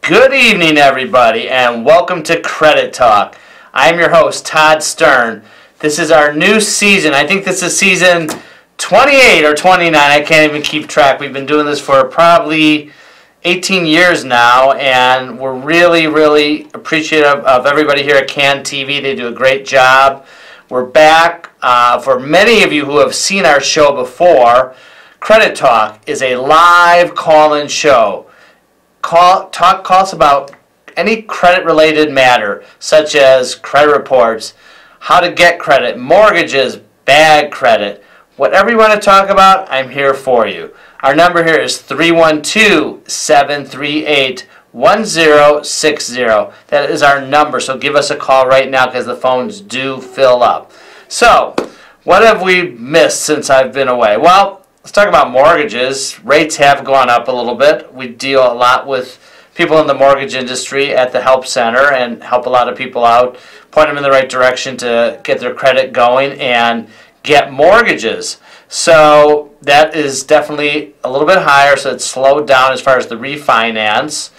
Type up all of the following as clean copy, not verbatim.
Good evening, everybody, and welcome to Credit Talk. I'm your host, Todd Stern. This is our new season. I think this is season 28 or 29. I can't even keep track. We've been doing this for probably 18 years now, and we're really appreciative of everybody here at CAN TV. They do a great job. We're back. For many of you who have seen our show before, Credit Talk is a live call-in show. Call us about any credit-related matter, such as credit reports, how to get credit, mortgages, bad credit. Whatever you want to talk about, I'm here for you. Our number here is 312-738-1060. That is our number, so give us a call right now because the phones do fill up. So, what have we missed since I've been away? Well, let's talk about mortgages. Rates have gone up a little bit. We deal a lot with people in the mortgage industry at the Help Center and help a lot of people out, point them in the right direction to get their credit going and get mortgages. So that is definitely a little bit higher, so it's slowed down as far as the refinance.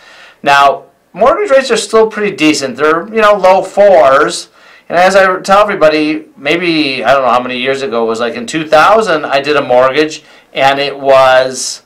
Now, mortgage rates are still pretty decent. They're, low fours. And as I tell everybody, maybe, I don't know how many years ago, it was like in 2000, I did a mortgage, and it was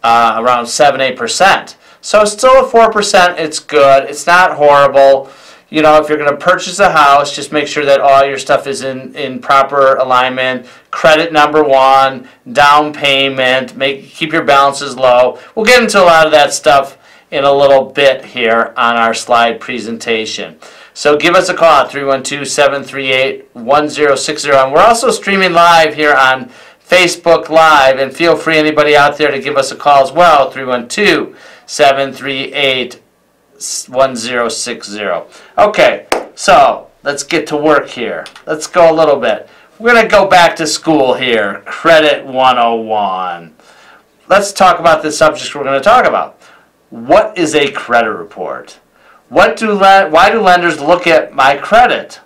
around 7-8%. So it's still at 4%, it's good. It's not horrible. If you're going to purchase a house, just make sure that all your stuff is in proper alignment. Credit number one, down payment, keep your balances low. We'll get into a lot of that stuff in a little bit here on our slide presentation. So give us a call at 312-738-1060. And we're also streaming live here on Facebook Live. And feel free, anybody out there, to give us a call as well, 312-738-1060. Okay, so let's get to work here. Let's go a little bit. We're going to go back to school here, Credit 101. Let's talk about the subjects we're going to talk about. What is a credit report? Why do lenders look at my credit?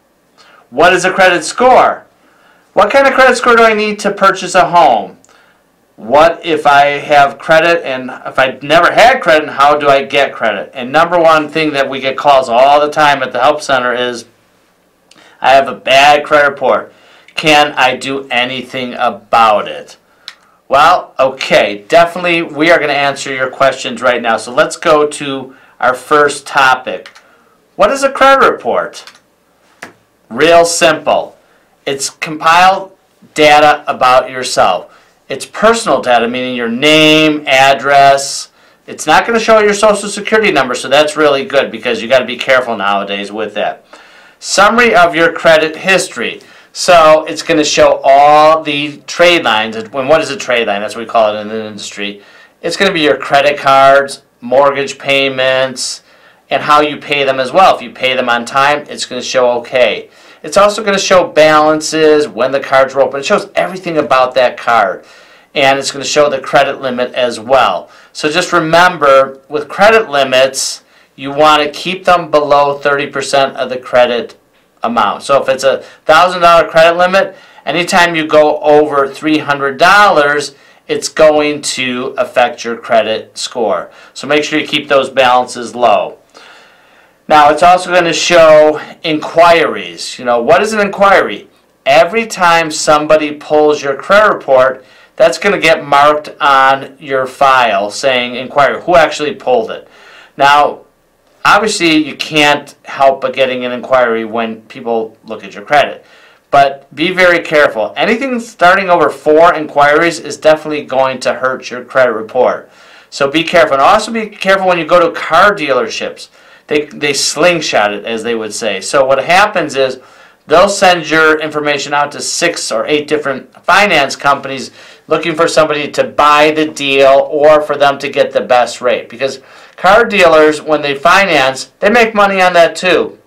What is a credit score? What kind of credit score do I need to purchase a home? What if I have credit, and if I never had credit, and how do I get credit? And number one thing that we get calls all the time at the Help Center is, I have a bad credit report. Can I do anything about it? Well, okay, definitely we are going to answer your questions right now. So let's go to our first topic. What is a credit report? Real simple. It's compiled data about yourself. It's personal data, meaning your name, address. It's not going to show your social security number, so that's really good because you got to be careful nowadays with that. Summary of your credit history. So it's going to show all the trade lines. And what is a trade line? That's what we call it in the industry. It's going to be your credit cards, mortgage payments, and how you pay them as well. If you pay them on time, it's going to show okay. It's also going to show balances, when the cards were open. It shows everything about that card. And it's going to show the credit limit as well. So just remember, with credit limits, you want to keep them below 30% of the credit amount. So if it's a $1,000 credit limit, anytime you go over $300, it's going to affect your credit score. So make sure you keep those balances low. Now, it's also going to show inquiries. What is an inquiry? Every time somebody pulls your credit report, that's going to get marked on your file saying inquiry, who actually pulled it. Now, obviously, you can't help but getting an inquiry when people look at your credit. But be very careful. Anything starting over 4 inquiries is definitely going to hurt your credit report. So be careful. And also be careful when you go to car dealerships. They slingshot it, as they would say. So what happens is they'll send your information out to 6 or 8 different finance companies looking for somebody to buy the deal or for them to get the best rate. Because car dealers, when they finance, they make money on that too.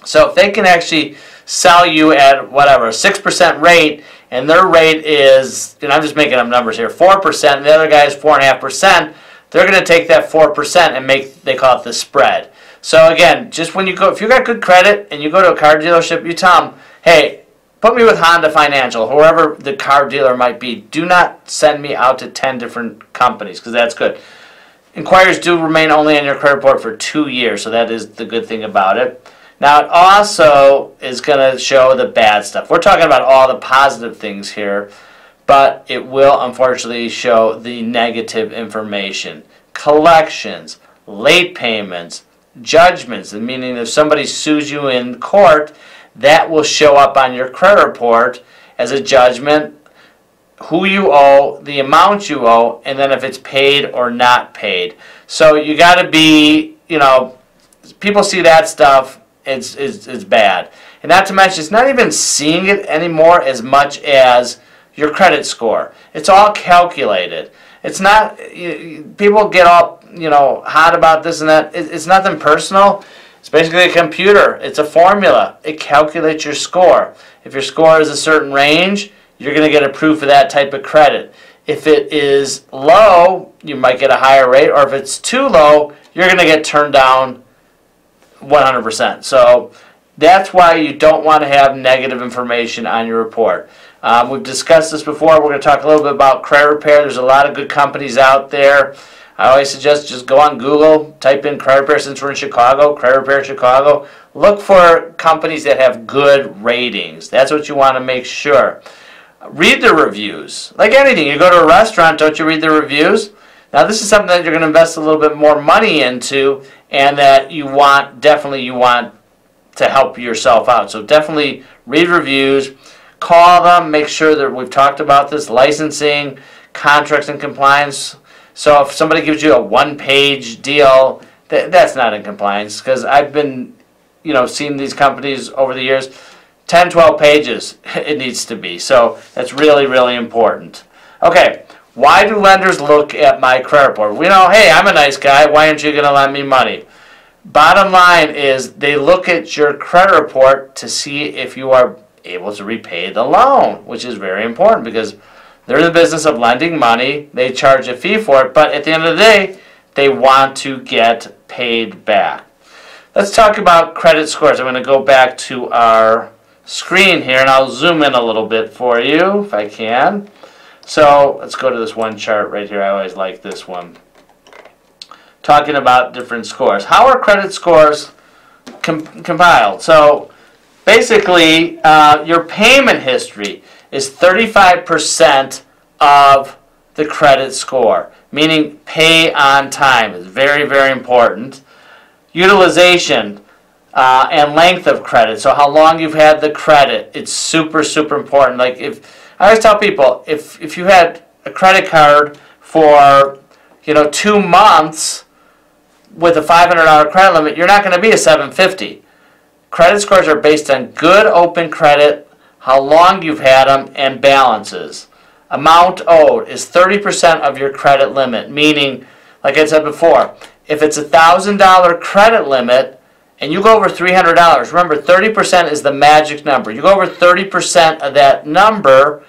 So if they can actually sell you at whatever, a 6% rate, and their rate is, I'm just making up numbers here, 4%, and the other guy is 4.5%, they're going to take that 4% and they call it the spread. So again, just when you go, if you got good credit and you go to a car dealership, you tell them, hey, put me with Honda Financial, whoever the car dealer might be. Do not send me out to 10 different companies because that's good. Inquiries do remain only on your credit report for 2 years, so that is the good thing about it. Now, it also is going to show the bad stuff. We're talking about all the positive things here, but it will unfortunately show the negative information. Collections, late payments, judgments, meaning if somebody sues you in court, that will show up on your credit report as a judgment, who you owe, the amount you owe, and then if it's paid or not paid. So you got to be, people see that stuff, it's bad. And not to mention, it's not even seeing it anymore as much as your credit score. It's all calculated. It's not, people get all, hot about this and that. It's nothing personal. It's basically a computer. It's a formula. It calculates your score. If your score is a certain range, you're going to get approved for that type of credit. If it is low, you might get a higher rate, or if it's too low, you're going to get turned down 100%. So that's why you don't want to have negative information on your report. We've discussed this before. We're going to talk a little bit about credit repair. There's a lot of good companies out there. I always suggest just go on Google, type in credit repair since we're in Chicago, credit repair Chicago. Look for companies that have good ratings. That's what you want to make sure. Read the reviews. Like anything, you go to a restaurant, don't you read the reviews? Now this is something that you're going to invest a little bit more money into, and that you want to help yourself out. So definitely read reviews, call them, make sure that we've talked about this, licensing, contracts and compliance. So if somebody gives you a one-page deal, that's not in compliance, because I've been, seeing these companies over the years, 10, 12 pages it needs to be. So that's really, really important. Okay, why do lenders look at my credit report? We know, hey, I'm a nice guy. Why aren't you going to lend me money? Bottom line is they look at your credit report to see if you are able to repay the loan, which is very important because they're in the business of lending money. They charge a fee for it, but at the end of the day, they want to get paid back. Let's talk about credit scores. I'm going to go back to our screen here, and I'll zoom in a little bit for you if I can. So let's go to this one chart right here. I always like this one. Talking about different scores. How are credit scores compiled? So basically, your payment history is 35% of the credit score, meaning pay on time is very, very important. Utilization and length of credit, so how long you've had the credit, it's super, super important. Like I always tell people, if you had a credit card for 2 months with a $500 credit limit, you're not going to be a $750. Credit scores are based on good open credit, how long you've had them, and balances. Amount owed is 30% of your credit limit, meaning, like I said before, if it's a $1,000 credit limit and you go over $300, remember 30% is the magic number. You go over 30% of that number,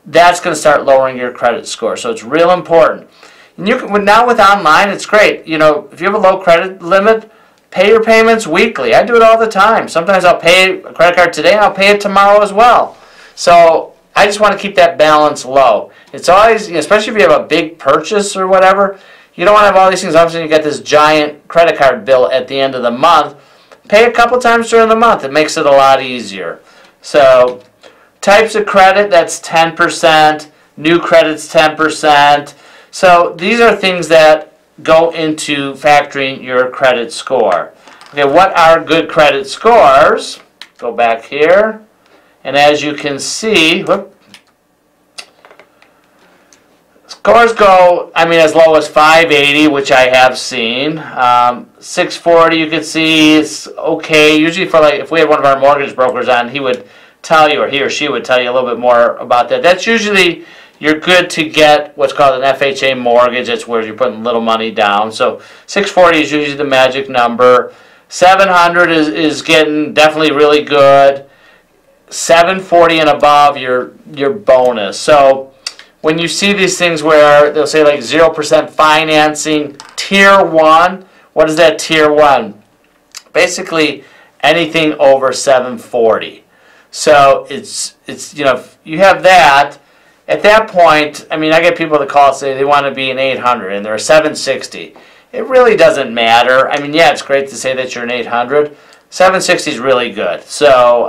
that's going to start lowering your credit score. So it's real important. And now with online, it's great. If you have a low credit limit, pay your payments weekly. I do it all the time. Sometimes I'll pay a credit card today and I'll pay it tomorrow as well. So I just want to keep that balance low. It's always, especially if you have a big purchase or whatever, you don't want to have all these things. Obviously, you get this giant credit card bill at the end of the month. Pay a couple times during the month. It makes it a lot easier. So types of credit, that's 10%. New credit's 10%. So these are things that go into factoring your credit score. Okay, what are good credit scores? Go back here. And as you can see, scores go, as low as 580, which I have seen. 640, you can see, it's okay. Usually for if we had one of our mortgage brokers on, he would tell you, or he or she would tell you a little bit more about that. That's usually, you're good to get what's called an FHA mortgage. That's where you're putting little money down. So 640 is usually the magic number. 700 is getting definitely really good. 740 and above, your bonus. So when you see these things where they'll say 0% financing, tier 1, what is that tier 1? Basically anything over 740. So it's if you have that, At that point, I mean, I get people that call and say they want to be an 800 and they're a 760. It really doesn't matter. I mean, yeah, it's great to say that you're an 800. 760 is really good. So,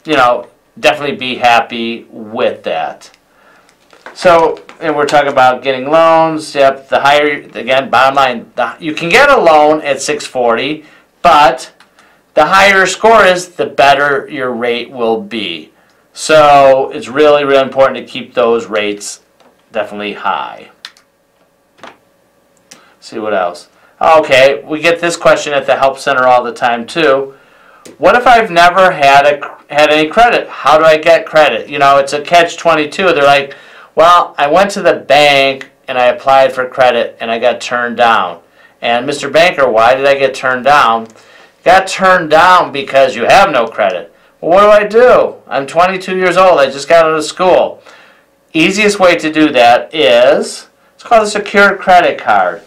you know, definitely be happy with that. So, and we're talking about getting loans. Yep, the higher, again, bottom line, you can get a loan at 640, but the higher your score is, the better your rate will be. So it's really, really important to keep those rates definitely high. See what else? Okay, we get this question at the Help Center all the time too. What if I've never had any credit? How do I get credit? You know, it's a catch-22. They're like, well, I went to the bank and I applied for credit and I got turned down. And Mr. Banker, why did I get turned down? Got turned down because you have no credit. Well, what do? I'm 22 years old. I just got out of school. Easiest way to do that is, it's called a secured credit card.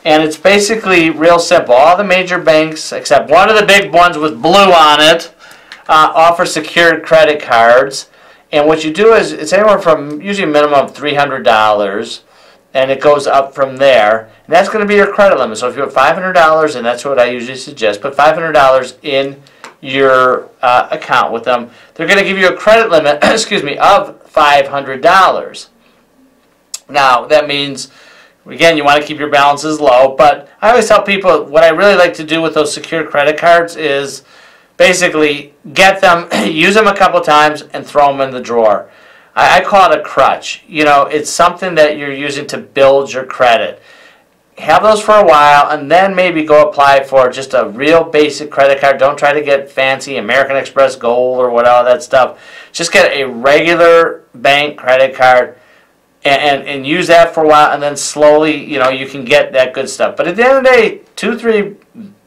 And it's basically real simple. All the major banks, except one of the big ones with blue on it, offer secured credit cards. And what you do is, it's anywhere from usually a minimum of $300, and it goes up from there. And that's going to be your credit limit. So if you have $500, and that's what I usually suggest, put $500 in your account with them. They're going to give you a credit limit, excuse me, of $500. Now, that means, again, you want to keep your balances low, but I always tell people what I really like to do with those secured credit cards is basically get them, use them a couple times, and throw them in the drawer. I call it a crutch. You know, it's something that you're using to build your credit. Have those for a while, and then maybe go apply for just a real basic credit card. Don't try to get fancy American Express Gold or whatever that stuff. Just get a regular bank credit card and use that for a while, and then slowly, you know, you can get that good stuff. But at the end of the day, 2, 3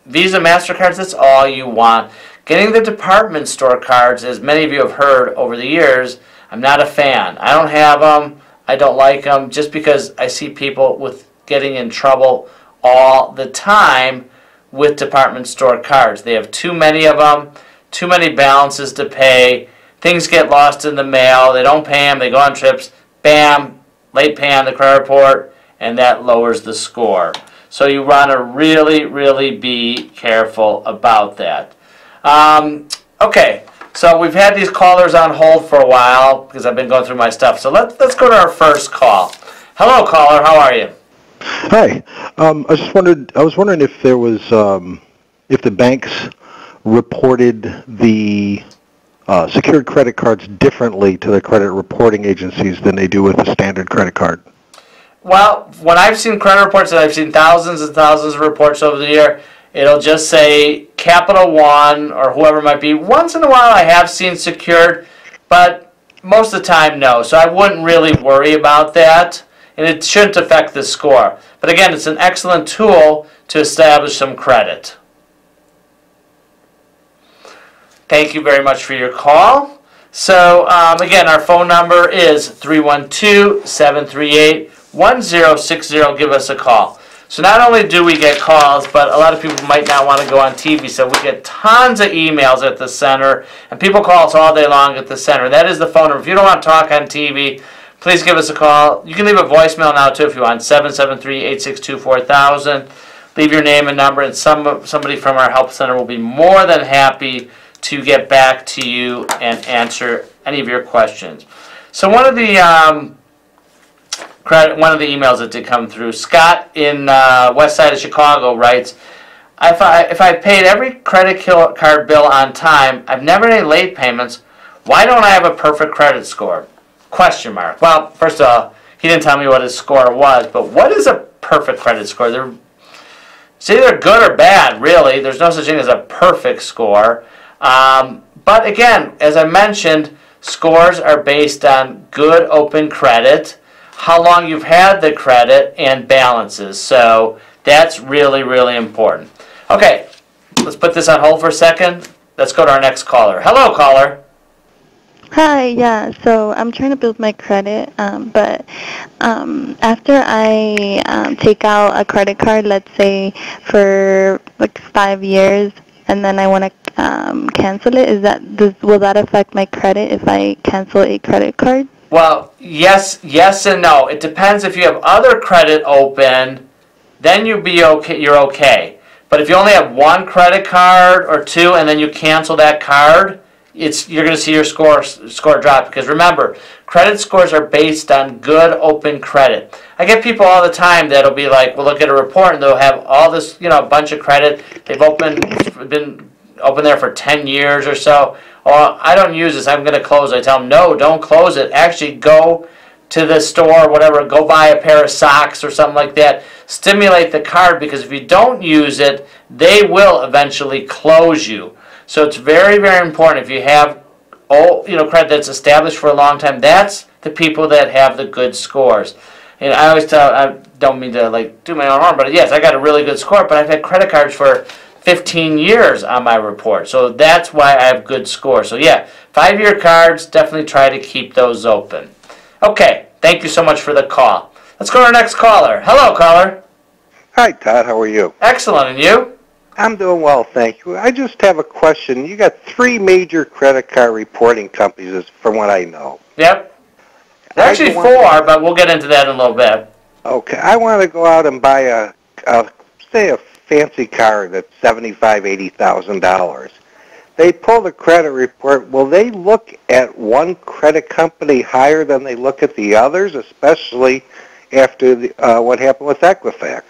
Visa, MasterCards, that's all you want. Getting the department store cards, as many of you have heard over the years, I'm not a fan. I don't have them. I don't like them just because I see people with getting in trouble all the time with department store cards. They have too many of them, too many balances to pay. Things get lost in the mail. They don't pay them. They go on trips. Bam, late pay on the credit report, and that lowers the score. So you want to really, really be careful about that. Okay, so we've had these callers on hold for a while because I've been going through my stuff. So let's go to our first call. Hello, caller. How are you? Hi. I was wondering if there was, if the banks reported the secured credit cards differently to the credit reporting agencies than they do with a standard credit card. Well, when I've seen credit reports, and I've seen thousands and thousands of reports over the year, it'll just say Capital One or whoever it might be. Once in a while I have seen secured, but most of the time no. So I wouldn't really worry about that. And it shouldn't affect the score. But again, it's an excellent tool to establish some credit. Thank you very much for your call. So again, our phone number is 312-738-1060. Give us a call. So not only do we get calls, but a lot of people might not want to go on TV. So we get tons of emails at the center, and people call us all day long at the center. That is the phone number. If you don't want to talk on TV, please give us a call. You can leave a voicemail now too if you want, 773-862-4000. Leave your name and number, and somebody from our help center will be more than happy to get back to you and answer any of your questions. So one of the emails that did come through, Scott in west side of Chicago writes, if I paid every credit card bill on time, I've never had any late payments, why don't I have a perfect credit score? Question mark. Well, first of all, he didn't tell me what his score was, but what is a perfect credit score? It's either good or bad, really. There's no such thing as a perfect score. But again, as I mentioned, scores are based on good open credit, how long you've had the credit, and balances. So that's really, really important. Okay, let's put this on hold for a second. Let's go to our next caller. Hello, caller. Hi, yeah, so I'm trying to build my credit, but after I take out a credit card, let's say for like 5 years, and then I want to cancel it, will that affect my credit if I cancel a credit card? Well, yes and no. It depends. If you have other credit open, then you'll be okay. You're okay. But if you only have one credit card or two, and then you cancel that card, you're going to see your score drop. Because remember, credit scores are based on good open credit. I get people all the time that'll be like, "We'll look at a report and they'll have all this, a bunch of credit. They've been open there for 10 years or so. Oh, I don't use this. I'm going to close it." I tell them, no, don't close it. Actually, go to the store, whatever. Go buy a pair of socks or something like that. Stimulate the card, because if you don't use it, they will eventually close you. So it's very, very important. If you have credit that's established for a long time, that's the people that have the good scores. And I always tell, I don't mean to do my own harm, but yes, I got a really good score, but I've had credit cards for 15 years on my report. So that's why I have good scores. So yeah, 5-year cards, definitely try to keep those open. Okay, thank you so much for the call. Let's go to our next caller. Hello, caller. Hi, Todd. How are you? Excellent. And you? I'm doing well, thank you. I just have a question. You got 3 major credit card reporting companies, from what I know. Yep. Actually 4, but we'll get into that in a little bit. Okay. I want to go out and buy say a fancy car that's $75,000, $80,000. They pull the credit report. Will they look at one credit company higher than they look at the others, especially after what happened with Equifax?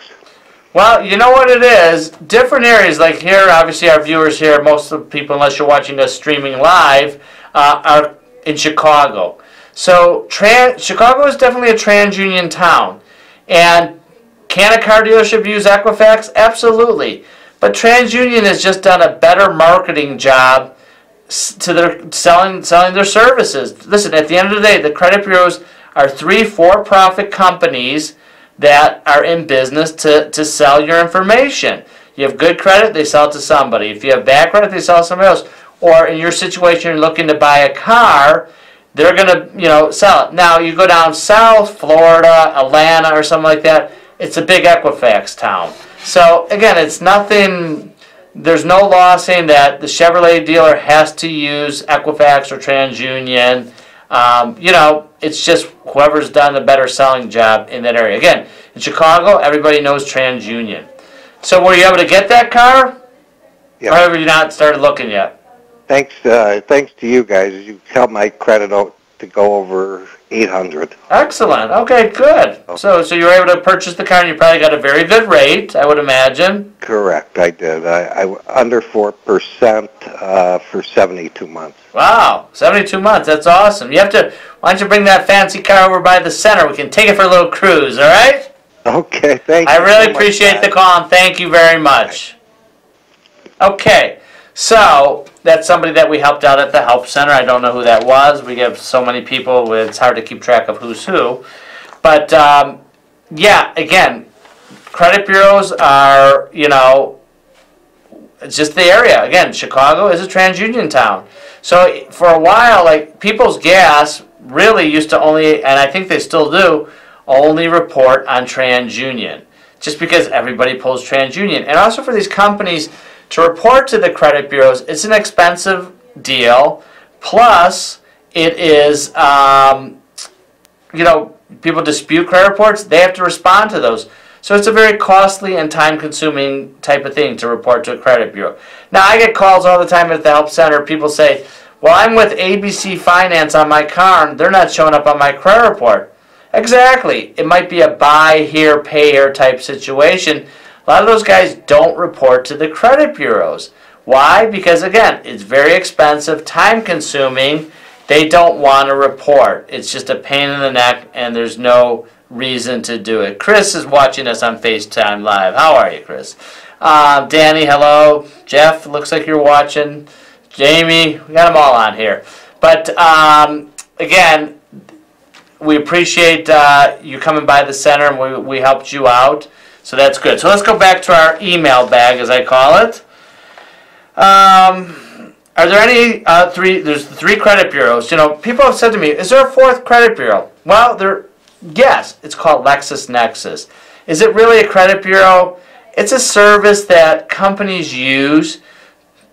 Well, you know what it is? Different areas, like here, obviously our viewers here, most of the people, unless you're watching us streaming live, are in Chicago. So Chicago is definitely a TransUnion town. And can a car dealership use Equifax? Absolutely. But TransUnion has just done a better marketing job to their selling their services. Listen, at the end of the day, the credit bureaus are 3 for-profit companies that are in business to sell your information. You have good credit, they sell it to somebody. If you have bad credit, they sell it to somebody else. Or in your situation, you're looking to buy a car, they're going to sell it. Now, you go down south, Florida, Atlanta, or something like that, it's a big Equifax town. So, again, it's nothing, there's no law saying that the Chevrolet dealer has to use Equifax or TransUnion. It's just whoever's done the better selling job in that area. Again, in Chicago, everybody knows TransUnion. So were you able to get that car? Yeah. Or have you not started looking yet? Thanks to you guys. You helped my credit out to go over 800. Excellent. Okay, good. So you were able to purchase the car, and you probably got a very good rate, I would imagine. Correct, I did. I under 4% for 72 months. Wow, 72 months. That's awesome. Why don't you bring that fancy car over by the center? We can take it for a little cruise, all right? Okay, thank you. I really appreciate the call, and thank you very much. Okay, so that's somebody that we helped out at the Help Center. I don't know who that was. We have so many people, it's hard to keep track of who's who. But, yeah, again, credit bureaus are, it's just the area. Again, Chicago is a TransUnion town. So for a while, People's Gas really used to only, and I think they still do, only report on TransUnion. Just because everybody pulls TransUnion. And also for these companies to report to the credit bureaus, it's an expensive deal. Plus, it is, people dispute credit reports, they have to respond to those. So it's a very costly and time-consuming type of thing to report to a credit bureau. Now, I get calls all the time at the Help Center. People say, well, I'm with ABC Finance on my car, and they're not showing up on my credit report. Exactly. It might be a buy here, pay here type situation. A lot of those guys don't report to the credit bureaus. Why? Because, again, it's very expensive, time-consuming. They don't want to report. It's just a pain in the neck, and there's no reason to do it. Chris is watching us on FaceTime Live. How are you, Chris? Danny, hello. Jeff, looks like you're watching. Jamie, we got them all on here. But, again, we appreciate you coming by the center, and we helped you out. So that's good. So let's go back to our email bag, as I call it. Are there any there's 3 credit bureaus. People have said to me, is there a 4th credit bureau? Well, yes, it's called LexisNexis. Is it really a credit bureau? It's a service that companies use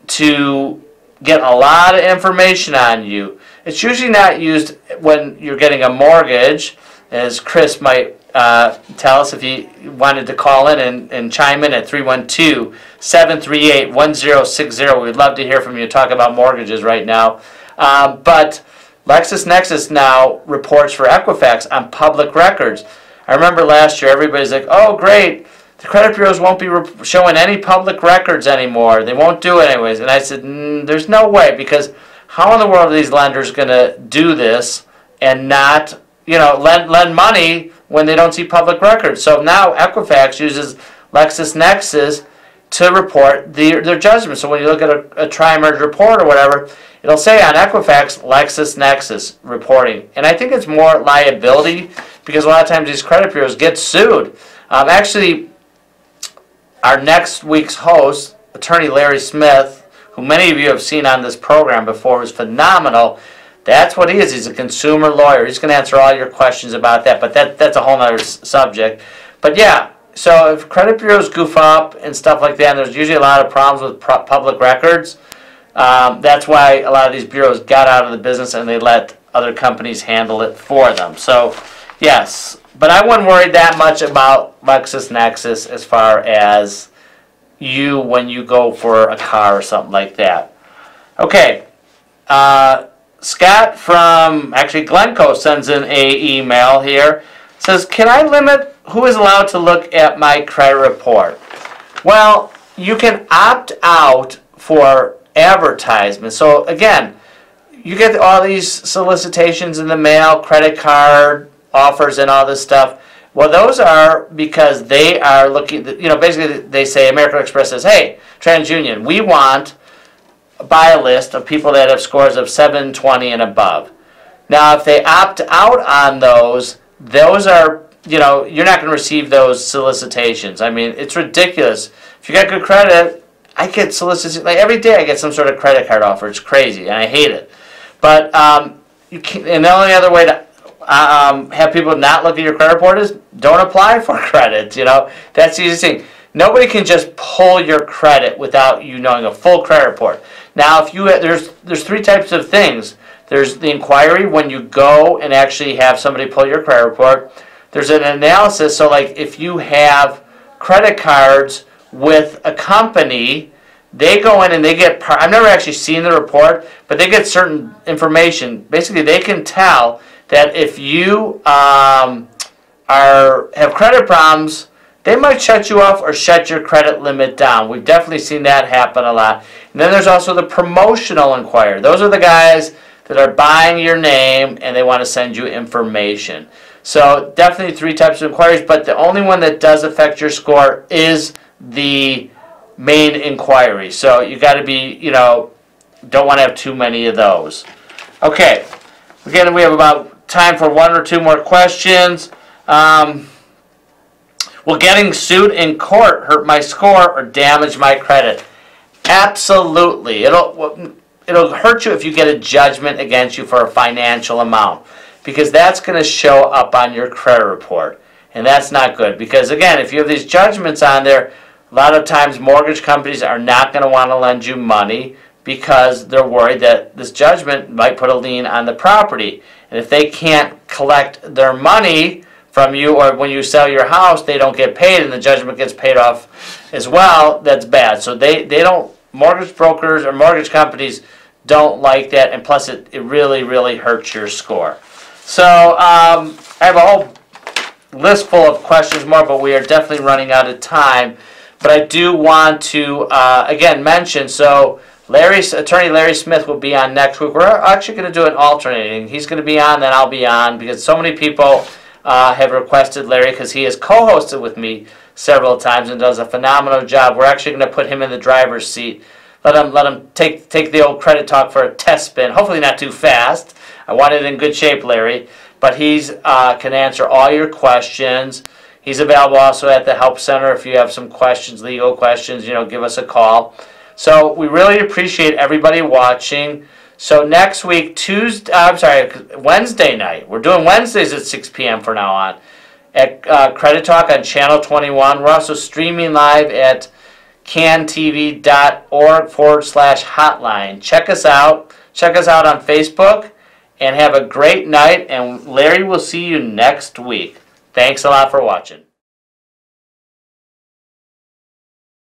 to get a lot of information on you. It's usually not used when you're getting a mortgage, as Chris might tell us if he wanted to call in and chime in at 312-738-1060. We'd love to hear from you, talk about mortgages right now. But LexisNexis now reports for Equifax on public records. I remember last year everybody's like, oh great, the credit bureaus won't be showing any public records anymore. They won't do it anyways. And I said, there's no way, because how in the world are these lenders going to do this and not, lend money when they don't see public records? So now Equifax uses LexisNexis to report their judgment. So when you look at a tri-merge report or whatever, it'll say on Equifax, LexisNexis reporting. And I think it's more liability, because a lot of times these credit bureaus get sued. Actually, our next week's host, attorney Larry Smith, who many of you have seen on this program before, was phenomenal. That's what he is. He's a consumer lawyer. He's going to answer all your questions about that, but that's a whole other subject. But yeah, so if credit bureaus goof up and stuff like that, and there's usually a lot of problems with public records, that's why a lot of these bureaus got out of the business and they let other companies handle it for them. So yes, but I wouldn't worry that much about LexisNexis as far as when you go for a car or something like that. Okay, Scott from Glencoe sends in a email here. Says, can I limit who is allowed to look at my credit report? Well, you can opt out for advertisements. So again, you get all these solicitations in the mail, credit card offers and all this stuff. Well, those are because they are looking, basically they say, American Express says, hey, TransUnion, we want a buy list of people that have scores of 720 and above. Now, if they opt out on those are, you're not going to receive those solicitations. I mean, it's ridiculous. If you got good credit, I get solicitations, like every day I get some sort of credit card offer. It's crazy, and I hate it. But you can, and the only other way to have people not look at your credit report is don't apply for credit. That's the easiest thing. Nobody can just pull your credit without you knowing a full credit report. Now, if there's three types of things. There's the inquiry when you go and actually have somebody pull your credit report. There's an analysis. So, like if you have credit cards with a company, they go in and they get. I've never actually seen the report, but they get certain information. Basically, they can tell that if you have credit problems, they might shut you off or shut your credit limit down. We've definitely seen that happen a lot. And then there's also the promotional inquiry. Those are the guys that are buying your name and they want to send you information. So definitely three types of inquiries, but the only one that does affect your score is the main inquiry. So you got to be, don't want to have too many of those. Okay. Again, we have about time for one or two more questions. Will getting sued in court hurt my score or damage my credit? Absolutely. It'll hurt you if you get a judgment against you for a financial amount, because that's going to show up on your credit report, and that's not good. Because again, if you have these judgments on there, a lot of times mortgage companies are not going to want to lend you money because they're worried that this judgment might put a lien on the property. And if they can't collect their money from you, or when you sell your house, they don't get paid and the judgment gets paid off as well, that's bad. So they don't, mortgage brokers or mortgage companies don't like that, and plus it really, really hurts your score. So I have a whole list full of questions more, but we are definitely running out of time. But I do want to, again, mention, so attorney Larry Smith will be on next week. We're actually going to do an alternating. He's going to be on, then I'll be on, because so many people have requested Larry, because he has co-hosted with me several times and does a phenomenal job. We're actually going to put him in the driver's seat. Let him take the old credit talk for a test spin. Hopefully not too fast. I want it in good shape, Larry. But he's can answer all your questions. He's available also at the Help Center if you have some questions, legal questions. Give us a call. So we really appreciate everybody watching. So next week, Wednesday night. We're doing Wednesdays at 6 p.m. from now on at Credit Talk on Channel 21. We're also streaming live at cantv.org/hotline. Check us out. Check us out on Facebook and have a great night, and Larry will see you next week. Thanks a lot for watching.